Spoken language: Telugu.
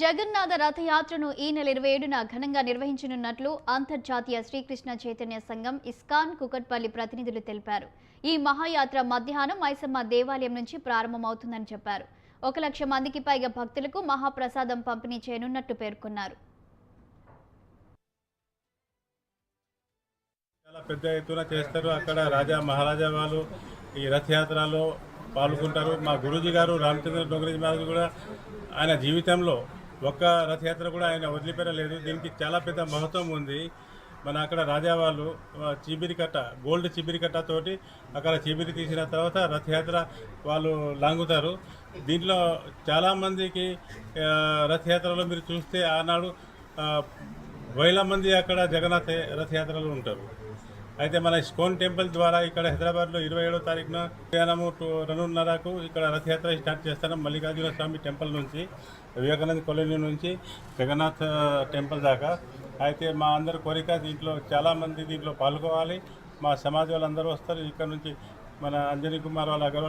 జగన్నాథ రథయాత్రను ఈ నెల 27న ఘనంగా నిర్వహించనున్నట్లు అంతర్జాతీయ శ్రీకృష్ణ చైతన్య సంఘం ఇస్కాన్ కుకట్పల్లి ప్రతినిధులు తెలిపారు. ఈ మహాయాత్ర మధ్యాహ్నం మైసమ్మ దేవాలయం నుంచి ప్రారంభమవుతుందని చెప్పారు. 1 లక్ష మందికి పైగా భక్తులకు మహాప్రసాదం పంపిణీ చేయనున్నట్టు పేర్కొన్నారు. చాలా పెద్ద ఎత్తున చేస్తారు. అక్కడ రాజా మహారాజా వాళ్ళు ఈ రథయాత్రలో పాల్గొంటారు. మా గురూజీ గారు రామచంద్ర డోంగరేజీ మహారాజు కూడా ఆయన జీవితంలో ఒక్క రథయాత్ర కూడా ఆయన వదిలిపెట్టలేదు. దీనికి చాలా పెద్ద మహత్వం ఉంది. మన అక్కడ రాజా వాళ్ళు చీపిరికట్ట, గోల్డ్ చీపిరికట్టతోటి అక్కడ చీపిరి తీసిన తర్వాత రథయాత్ర వాళ్ళు లాంగుతారు. దీంట్లో చాలామందికి రథయాత్రలో మీరు చూస్తే ఆనాడు వేల మంది అక్కడ జగన్నాథ రథయాత్రలో ఉంటారు. అయితే మన ఇస్కాన్ టెంపుల్ ద్వారా ఇక్కడ హైదరాబాద్లో 27వ తారీఖున మధ్యాహ్నము 2:30కు ఇక్కడ రథయాత్ర స్టార్ట్ చేస్తాను. మల్లికార్జున స్వామి టెంపుల్ నుంచి వివేకానంద కాలనీ నుంచి జగన్నాథ్ టెంపుల్ దాకా. అయితే మా అందరి కోరిక దీంట్లో చాలామంది దీంట్లో పాల్గొవాలి. మా సమాజ వాళ్ళందరూ వస్తారు. ఇక్కడ నుంచి మన అంజనీ కుమార్ వాళ్ళ అగర్వాల్